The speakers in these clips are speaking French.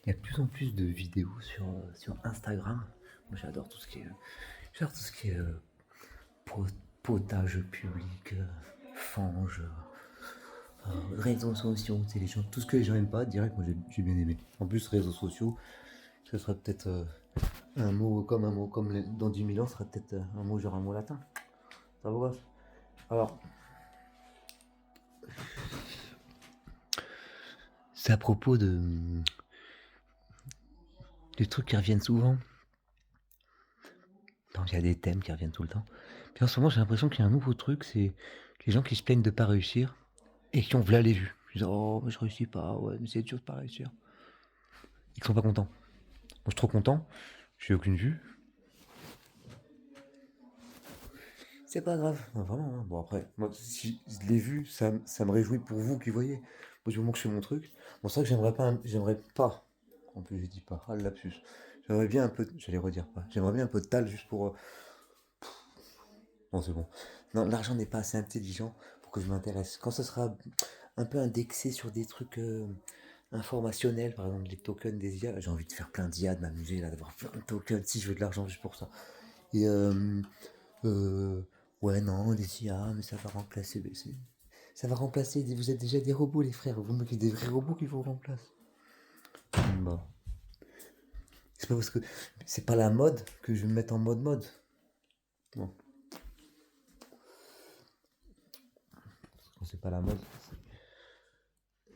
Il y a de plus en plus de vidéos sur Instagram. Moi, j'adore tout ce qui est po- potage public, fange, réseaux sociaux. C'est les gens, tout ce que les gens aiment pas, direct, moi j'ai bien aimé. En plus, réseaux sociaux, ce serait peut-être un mot comme dans 10 000 ans, ce serait peut-être un mot genre un mot latin. Ça vous va? Alors, c'est à propos des trucs qui reviennent souvent. Donc il y a des thèmes qui reviennent tout le temps. Puis en ce moment, j'ai l'impression qu'il y a un nouveau truc, c'est les gens qui se plaignent de pas réussir et qui ont v'là les vues. Ils disent oh je réussis pas, ouais, mais c'est dur de pas réussir. Ils sont pas contents. Moi je suis trop content, j'ai aucune vue. C'est pas grave, non, vraiment. Hein. Bon après, moi si je l'ai vu, ça me réjouit pour vous qui voyez. Moi du moment que je fais mon truc, bon c'est vrai que j'aimerais pas. En plus j'ai dit pas, ah le lapsus. J'aimerais bien un peu, j'allais redire pas. J'aimerais bien un peu de tal juste pour. Non c'est bon. Non, l'argent n'est pas assez intelligent pour que je m'intéresse. Quand ce sera un peu indexé sur des trucs informationnels, par exemple les tokens des IA. J'ai envie de faire plein d'IA, de m'amuser là, d'avoir plein de tokens si je veux de l'argent juste pour ça. Et ouais non les IA, mais ça va remplacer, ça va remplacer. Vous êtes déjà des robots les frères, vous mettez des vrais robots qui vous remplacent. Bon. C'est pas parce que c'est pas la mode que je vais me mettre en mode. Bon, quand c'est pas la mode,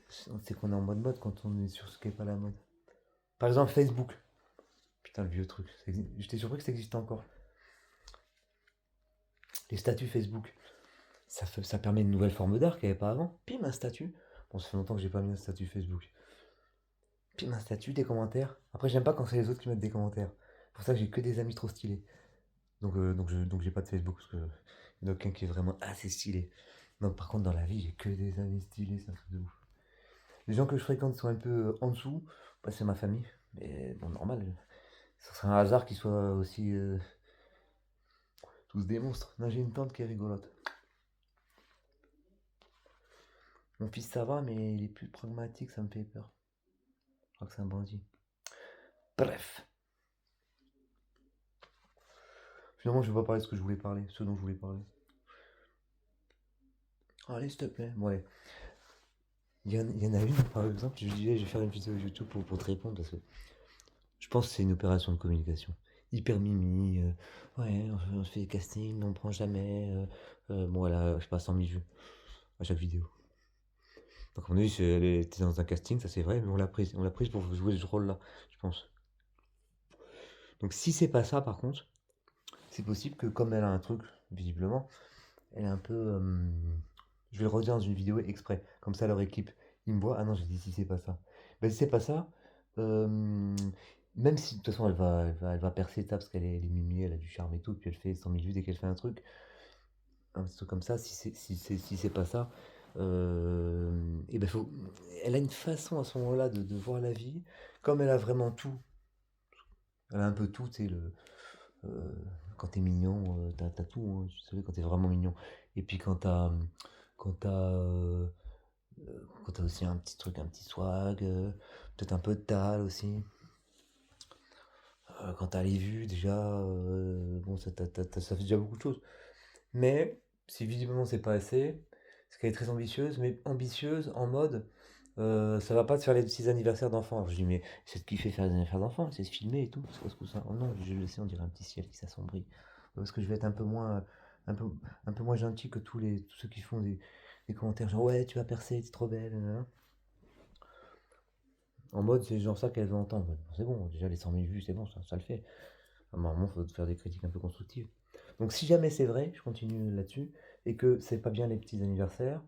c'est qu'on est en mode quand on est sur ce qui est pas la mode. Par exemple Facebook. Putain le vieux truc. J'étais surpris que ça existait encore. Les statuts Facebook. Ça permet une nouvelle forme d'art qu'il n'y avait pas avant. Pim, un statut. Bon, ça fait longtemps que j'ai pas mis un statut Facebook. Pim, un statut, des commentaires. Après, j'aime pas quand c'est les autres qui mettent des commentaires. C'est pour ça que j'ai que des amis trop stylés. Donc j'ai pas de Facebook parce que il y en a aucun qui est vraiment assez stylé. Donc par contre, dans la vie, j'ai que des amis stylés, c'est un truc de ouf. Les gens que je fréquente sont un peu en dessous. Bah, c'est ma famille. Mais bon, normal. Ce serait un hasard qu'ils soient aussi tous des monstres. Non, j'ai une tante qui est rigolote. Mon fils, ça va, mais il est plus pragmatique, ça me fait peur. Je crois que c'est un bandit. Bref. Finalement, je vais pas parler de ce que je voulais parler, ce dont je voulais parler. Allez, s'il te plaît. Ouais. Il y en a une, par exemple, je disais, je vais faire une vidéo YouTube pour te répondre parce que je pense que c'est une opération de communication. Hyper mimi. Ouais, on fait des castings, on prend jamais. Bon, voilà, je sais pas, 100 000 vues à chaque vidéo. Donc, à mon avis, elle était dans un casting, ça c'est vrai, mais on l'a prise pour jouer ce rôle-là, je pense. Donc, si c'est pas ça, par contre, c'est possible que comme elle a un truc, visiblement, elle est un peu. Je vais le redire dans une vidéo exprès. Comme ça, leur équipe, ils me voient. Ah non, j'ai dit si c'est pas ça. Ben, si c'est pas ça, euh, même si de toute façon, elle va percer ça parce elle est mimi, elle a du charme et tout. Puis elle fait 100 000 vues dès qu'elle fait un petit truc comme ça. Si c'est pas ça, et ben elle a une façon à ce moment-là de voir la vie. Comme elle a vraiment tout, elle a un peu tout, tu sais, euh, quand t'es mignon, t'as tout, hein, tu sais, quand t'es vraiment mignon. Et puis quand t'as, euh, quand t'as aussi un petit truc, un petit swag, peut-être un peu de dalle aussi. Quand t'as les vues, déjà, bon, ça fait déjà beaucoup de choses. Mais, si visiblement c'est pas assez, c'est qu'elle est très ambitieuse, mais ambitieuse en mode, ça va pas te faire les petits anniversaires d'enfants. Alors je dis, mais c'est ce qui fait faire les anniversaires d'enfants, c'est se filmer et tout. C'est quoi ce coup ça? Oh non, je le sais, on dirait un petit ciel qui s'assombrit. Parce que je vais être un peu, un peu moins gentil que tous ceux qui font des commentaires genre, ouais, tu vas percer, t'es trop belle, nanana. En mode, c'est genre ça qu'elles veulent entendre. Bon, c'est bon, déjà les 100 000 vues, c'est bon, ça le fait. Normalement, il faut faire des critiques un peu constructives. Donc si jamais c'est vrai, je continue là-dessus, et que c'est pas bien les petits anniversaires,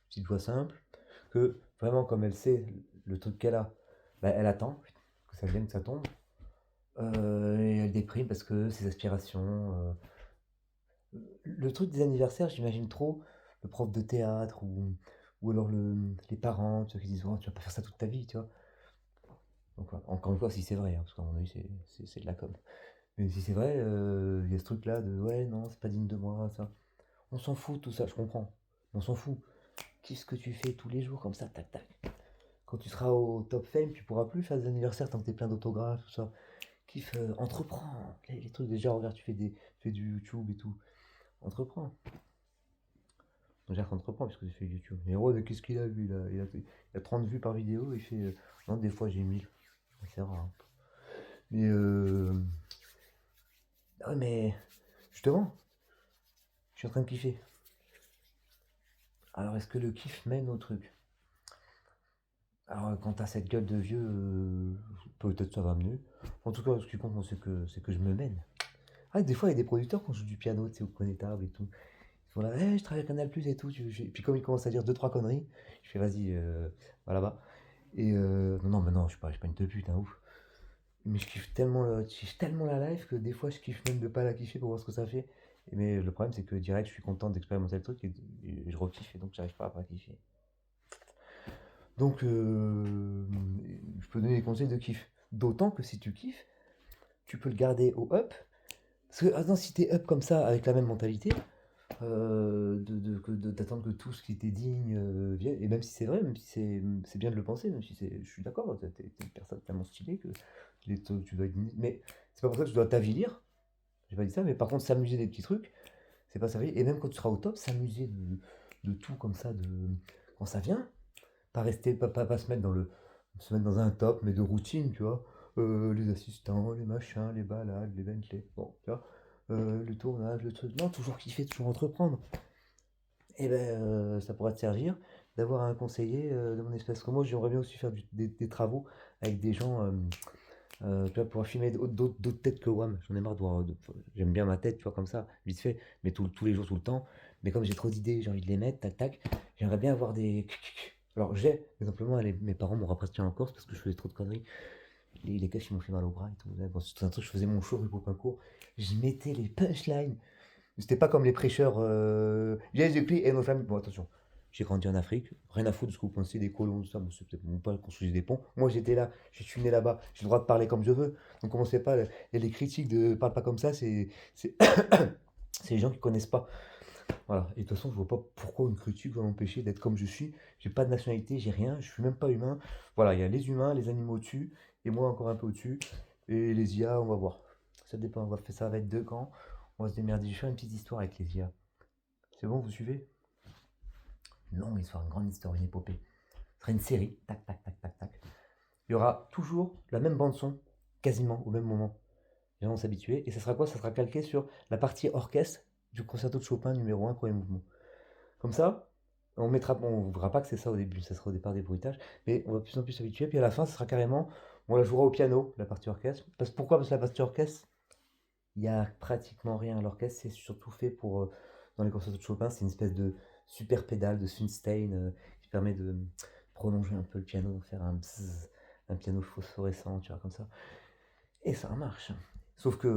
petite voix simple, que vraiment comme elle sait le truc qu'elle a, bah, elle attend que ça vienne, que ça tombe, et elle déprime parce que ses aspirations. Le truc des anniversaires, j'imagine trop le prof de théâtre ou alors les parents, tu vois, qui disent oh, tu vas pas faire ça toute ta vie, tu vois. Donc voilà. Encore une fois, si c'est vrai, hein, parce qu'à mon avis, c'est de la com. Mais si c'est vrai, il y a ce truc-là de ouais, non, c'est pas digne de moi, ça. On s'en fout de tout ça, je comprends. On s'en fout. Qu'est-ce que tu fais tous les jours comme ça, tac tac. Quand tu seras au top fame, tu pourras plus faire des anniversaires tant que t'es plein d'autographes, tout ça. Kiffe, entreprends. Les trucs déjà, regarde, tu fais du YouTube et tout. Entreprends. Donc j'ai entreprends puisque tu fais YouTube. Mais Rod, qu'est-ce qu'il a vu là? Il a 30 vues par vidéo, il fait. Non, des fois j'ai 1000. C'est rare, hein. Mais ah ouais, mais justement, je suis en train de kiffer. Alors est-ce que le kiff mène au truc? Alors quand t'as cette gueule de vieux, peut-être ça va mieux. En tout cas, ce qui compte, moi, c'est que je me mène. Ah, des fois, il y a des producteurs qui jouent du piano, tu sais, au connétable et tout. Ils sont là, hey, je travaille à Canal Plus et tout. Puis comme ils commencent à dire deux, trois conneries, je fais, vas-y, va là-bas. Et non, non, mais non, je suis pas une teub, putain, ouf. Mais je kiffe tellement la life que des fois, je kiffe même de pas la kiffer pour voir ce que ça fait. Mais le problème, c'est que direct, je suis content d'expérimenter le truc et je rekiffe et donc j'arrive pas à pas kiffer. Donc, je peux donner des conseils de kiff. D'autant que si tu kiffes, tu peux le garder au up. Parce que, attends, si t'es up comme ça, avec la même mentalité, d'attendre que tout ce qui était digne vienne, et même si c'est vrai, même si c'est bien de le penser, même si je suis d'accord, t'es une personne tellement stylée que tu dois être digne. Mais c'est pas pour ça que tu dois t'avilir, j'ai pas dit ça, mais par contre, s'amuser des petits trucs, c'est pas s'avilir. Et même quand tu seras au top, s'amuser de tout comme ça, quand ça vient, pas rester, pas se mettre dans un top, mais de routine, tu vois. Les assistants, les machins, les balades, les Bentley, bon, tu vois. Le tournage, le truc. Non, toujours kiffer, toujours entreprendre. Et ben, ça pourra te servir d'avoir un conseiller de mon espèce. Comme moi, j'aimerais bien aussi faire des travaux avec des gens, tu vois, pour filmer d'autres têtes que WAM. J'en ai marre j'aime bien ma tête, tu vois, comme ça, vite fait, mais tous les jours, tout le temps. Mais comme j'ai trop d'idées, j'ai envie de les mettre, tac, tac. J'aimerais bien avoir des. Alors, mais simplement, mes parents m'ont rapatrié en Corse parce que je faisais trop de conneries. Les keufs, ils m'ont fait mal au bras et tout. Bon, c'est tout un truc, je faisais mon show rue Popincourt. Je mettais les punchlines. C'était pas comme les prêcheurs. Jésus-Christ et nos familles. Bon, attention, j'ai grandi en Afrique, rien à foutre de ce que vous pensez des colons, tout ça. Bon, c'est peut-être mon père qui construisait des ponts. Moi, j'étais là, je suis né là-bas, j'ai le droit de parler comme je veux. Donc, commencez pas. Les critiques de parle pas comme ça, c'est c'est les gens qui connaissent pas. Voilà. Et de toute façon, je vois pas pourquoi une critique va m'empêcher d'être comme je suis. J'ai pas de nationalité, j'ai rien, je suis même pas humain. Voilà, il y a les humains, les animaux au-dessus, et moi encore un peu au-dessus. Et les IA, on va voir. Ça dépend, on va faire ça avec deux camps. On va se démerder. Je vais faire une petite histoire avec les IA. C'est bon, vous suivez? Une longue histoire, une grande histoire, une épopée. Ce sera une série. Tac, tac, tac, tac, tac. Il y aura toujours la même bande-son, quasiment au même moment. Les gens vont s'habituer. Et ça sera quoi? Ça sera calqué sur la partie orchestre du concerto de Chopin numéro 1, premier mouvement. Comme ça, on ne verra pas que c'est ça au début, ça sera au départ des bruitages, mais on va de plus en plus s'habituer. Puis à la fin, ça sera carrément, on la jouera au piano, la partie orchestre. Pourquoi? Parce que la partie orchestre, il n'y a pratiquement rien à l'orchestre, c'est surtout fait pour, dans les concertos de Chopin, c'est une espèce de super pédale de Sunstein qui permet de prolonger un peu le piano, donc faire un bzzz, un piano phosphorescent, tu vois, comme ça. Et ça marche. Sauf que,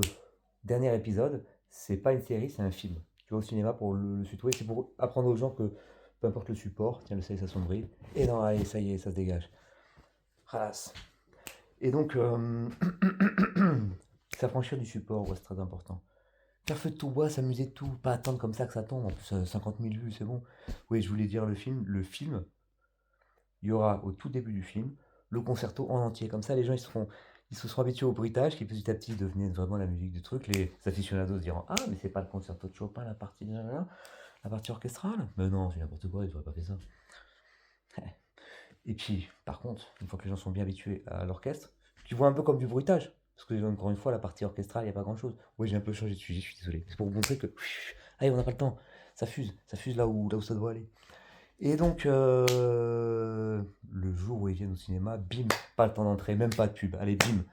dernier épisode, c'est pas une série, c'est un film. Tu vas au cinéma pour le tutoyer, c'est pour apprendre aux gens que peu importe le support, tiens, le soleil s'assombrit, et non, allez, ça y est, ça se dégage. Ralasse. Et donc, s'affranchir du support, ouais, c'est très important. Faire feu de tout bois, s'amuser de tout, pas attendre comme ça que ça tombe. En plus, 50 000 vues, c'est bon. Oui, je voulais dire le film. Le film, il y aura au tout début du film le concerto en entier. Comme ça, les gens ils se seront habitués au bruitage qui petit à petit devenait vraiment la musique du truc. Les aficionados se diront, ah, mais c'est pas le concerto de Chopin, la partie orchestrale. Mais non, c'est n'importe quoi, ils n'auraient pas fait ça. Et puis, par contre, une fois que les gens sont bien habitués à l'orchestre, tu vois un peu comme du bruitage. Parce que, encore une fois, la partie orchestrale, il n'y a pas grand chose. Oui, j'ai un peu changé de sujet, je suis désolé. C'est pour vous montrer que, allez, on n'a pas le temps. Ça fuse là où ça doit aller. Et donc, le jour où ils viennent au cinéma, bim, pas le temps d'entrer, même pas de pub. Allez, bim,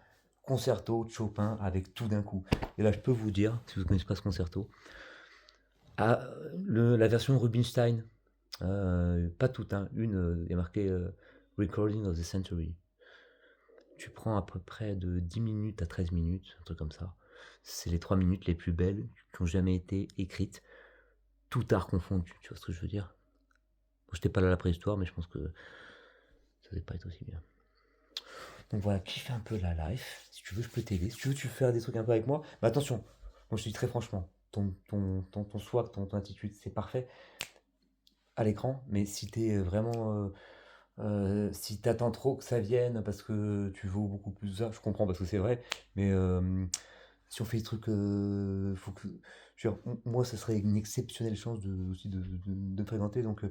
concerto de Chopin avec tout d'un coup. Et là, je peux vous dire, si vous ne connaissez pas ce concerto, la version Rubinstein, pas toute, hein, une est marquée Recording of the Century. Tu prends à peu près de 10 minutes à 13 minutes, un truc comme ça. C'est les 3 minutes les plus belles qui ont jamais été écrites, tout art confondu, tu vois ce que je veux dire? Bon, j'étais pas là à la préhistoire, mais je pense que ça devait pas être aussi bien. Donc voilà, kiffe un peu la life. Si tu veux, je peux t'aider. Si tu veux, tu fais des trucs un peu avec moi. Mais attention, moi je te dis très franchement, ton swag, ton attitude, c'est parfait à l'écran. Mais si t'es vraiment Si t'attends trop que ça vienne parce que tu vaux beaucoup plus ça, je comprends parce que c'est vrai, mais si on fait des trucs, faut que. Je veux dire, moi, ça serait une exceptionnelle chance aussi de me présenter, donc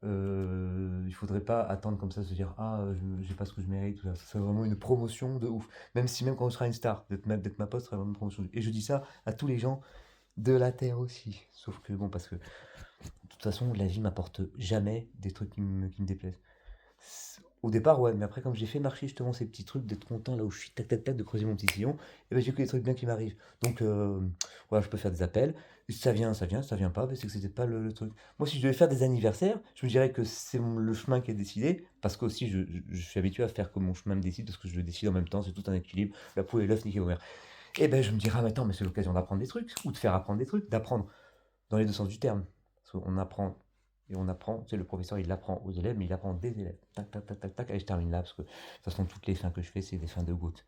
il faudrait pas attendre comme ça, se dire ah, j'ai pas ce que je mérite, tout ça. Ça serait vraiment une promotion de ouf. Même quand on sera une star, d'être ma pote serait vraiment une promotion. Et je dis ça à tous les gens de la Terre aussi. Sauf que bon, parce que de toute façon, la vie m'apporte jamais des trucs qui me déplaisent. Au départ, ouais, mais après, comme j'ai fait marcher justement ces petits trucs, d'être content là où je suis, tac tac tac, de creuser mon petit sillon, et ben j'ai que des trucs bien qui m'arrivent. Donc, voilà, je peux faire des appels. Ça vient, ça vient, ça vient pas, mais c'est que c'était pas le truc. Moi, si je devais faire des anniversaires, je me dirais que c'est le chemin qui est décidé, parce qu'aussi, je suis habitué à faire comme mon chemin me décide, parce que je le décide en même temps, c'est tout un équilibre, la poule et l'œuf, niqué au et ben, je me dirais, ah, mais attends, mais c'est l'occasion d'apprendre des trucs, ou de faire apprendre des trucs, d'apprendre dans les deux sens du terme. Parce qu'on apprend et on apprend, tu sais, le professeur il l'apprend aux élèves, mais il apprend des élèves. Tac, tac, tac, tac, tac, et je termine là, parce que de toute façon, toutes les fins que je fais, c'est des fins de gouttes.